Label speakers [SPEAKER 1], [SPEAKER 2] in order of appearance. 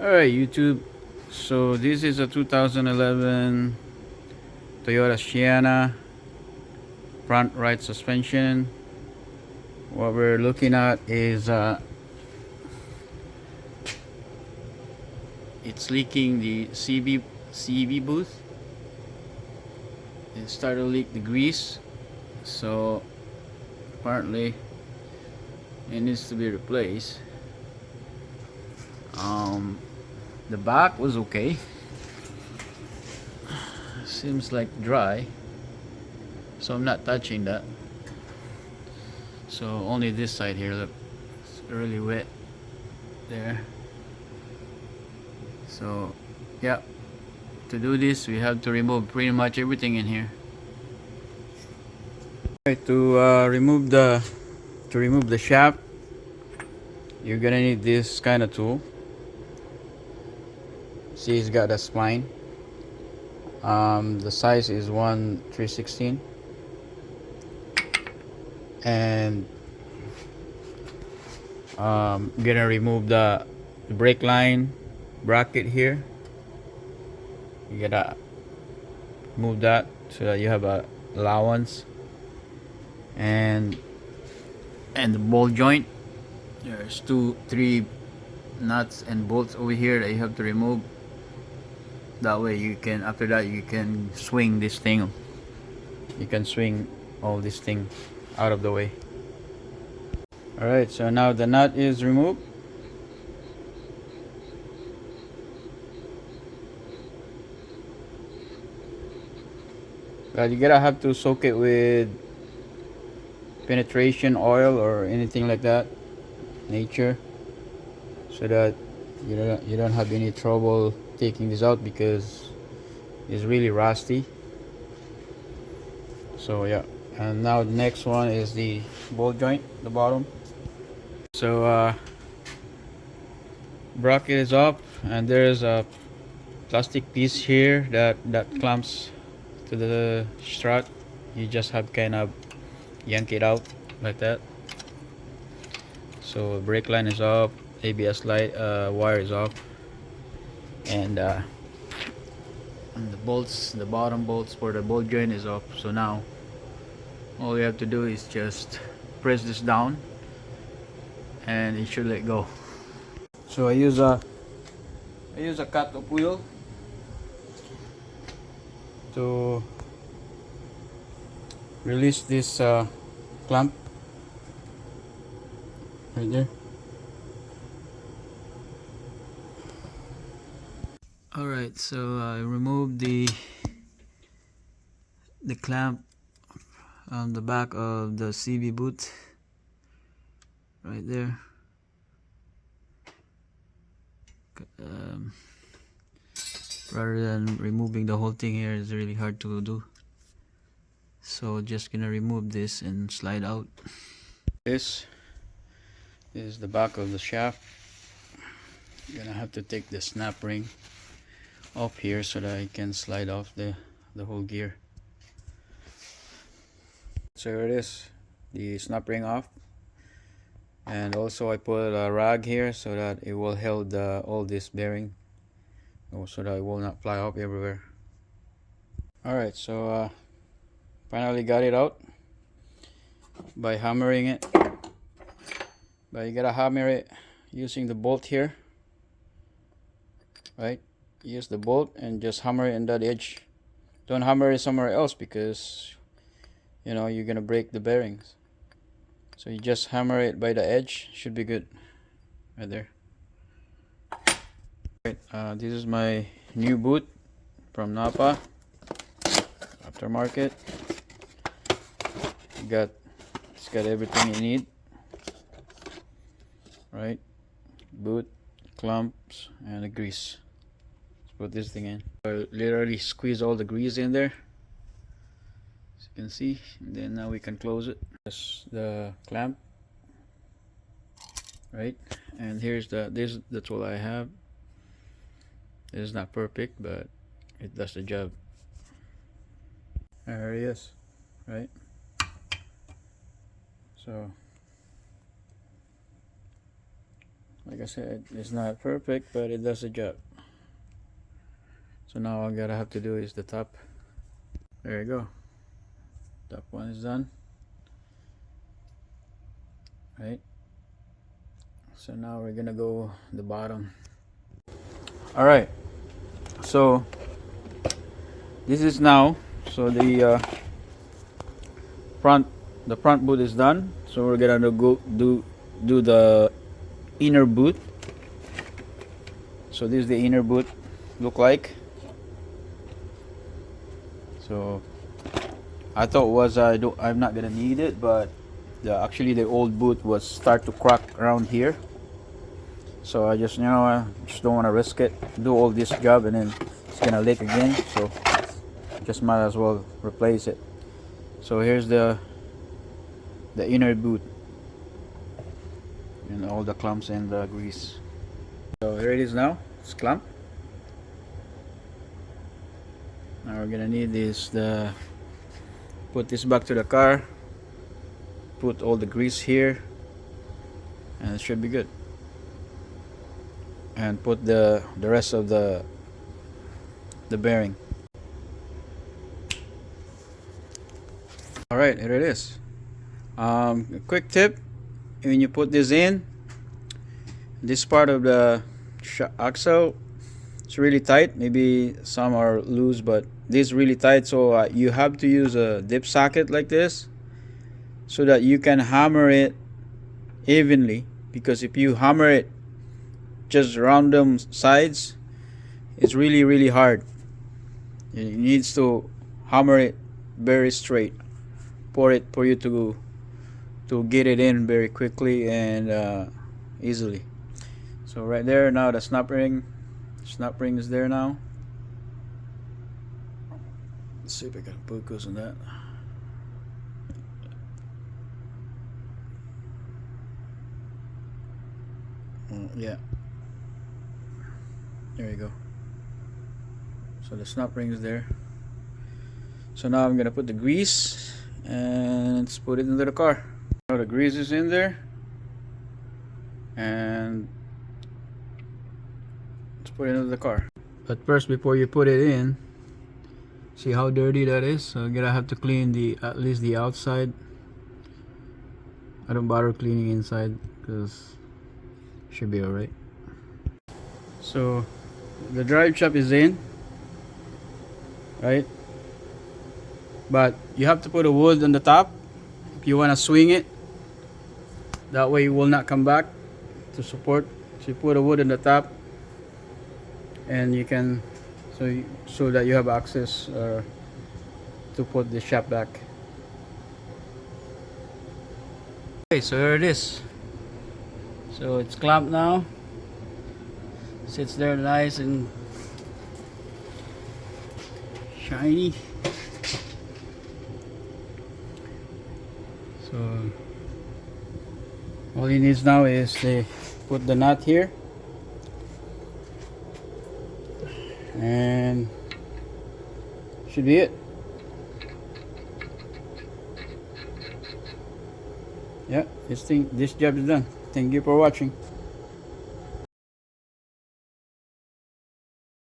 [SPEAKER 1] Alright, YouTube. So this is a 2011 Toyota Sienna front right suspension. What we're looking at is it's leaking the CB booth. It started to leak the grease, so apparently it needs to be replaced. The back was okay. Seems like dry, so I'm not touching that. So only this side here, look, it's really wet there. So yeah, to do this we have to remove pretty much everything in here. Okay, to remove the shaft, you're gonna need this kind of tool. See, it's got a spline. The size is 1/316, and gonna remove the brake line bracket here. You gotta move that so that you have a allowance, and the ball joint. There's three nuts and bolts over here that you have to remove. That way you can, after that you can swing this thing. You can swing all this thing out of the way. Alright, so now the nut is removed. But you gotta have to soak it with penetration oil or anything like that, nature, so that you don't have any trouble taking this out, because it's really rusty. So yeah, and now the next one is the ball joint, the bottom. So bracket is up, and there's a plastic piece here that clamps to the strut. You just have kind of yank it out like that. So brake line is up, ABS light wire is off, and the bolts, the bottom bolts for the ball joint is off. So now all you have to do is just press this down and it should let go. So I use a cut-off wheel to release this clamp right there. Alright, so I removed the clamp on the back of the CB boot right there. Rather than removing the whole thing here is really hard to do, so just gonna remove this and slide out. This is the back of the shaft. You're gonna have to take the snap ring off here so that I can slide off the whole gear. So here it is, the snap ring off, and also I put a rag here so that it will hold all this bearing, so that it will not fly off everywhere. Alright, so finally got it out by hammering it, but you gotta hammer it using the bolt here, right? Use the bolt and just hammer it in that edge. Don't hammer it somewhere else, because you're gonna break the bearings. So you just hammer it by the edge, should be good right there. Right, this is my new boot from Napa aftermarket. It's got everything you need, right? Boot, clamps, and the grease. Let's put this thing in. I literally squeeze all the grease in there, as you can see, and then now we can close it. That's the clamp, right? And here's this the tool I have. It is not perfect, but it does the job. There it is, right? So Like I said, it's not perfect, but it does the job. So now all I gotta have to do is the top. There you go. Top one is done. Right. So now we're gonna go the bottom. All right. So this is now. So the front boot is done. So we're gonna go do the inner boot. So this is the inner boot look like. So I thought I'm not gonna need it, but actually the old boot was start to crack around here. So I just just don't want to risk it. Do all this job and then it's gonna leak again. So just might as well replace it. So here's the inner boot and all the clumps and the grease. So here it is now. It's clamped. Now we're gonna need put this back to the car. Put all the grease here, and it should be good. And put the rest of the bearing. All right, here it is. A quick tip: when you put this in, this part of the axle, it's really tight. Maybe some are loose, but this is really tight. So you have to use a dip socket like this, so that you can hammer it evenly. Because if you hammer it just random sides, it's really hard. It needs to hammer it very straight for you to get it in very quickly and easily. So right there now the snap ring is there now. Let's see if I can focus on that. Yeah, there you go. So the snap ring is there. So now I'm gonna put the grease and let's put it into the car. Now the grease is in there, and let's put it into the car. But first, before you put it in, see how dirty that is. So I'm gonna have to clean at least the outside. I don't bother cleaning inside because should be alright. So the drive shaft is in, right? But you have to put a wood on the top if you want to swing it. That way it will not come back to support. So you put a wood on the top, and you can so that you have access to put the shaft back. Okay, so here it is. So it's clamped now. Sits there nice and shiny. So all he needs now is to put the nut here, and should be it. Yeah, this job is done. Thank you for watching.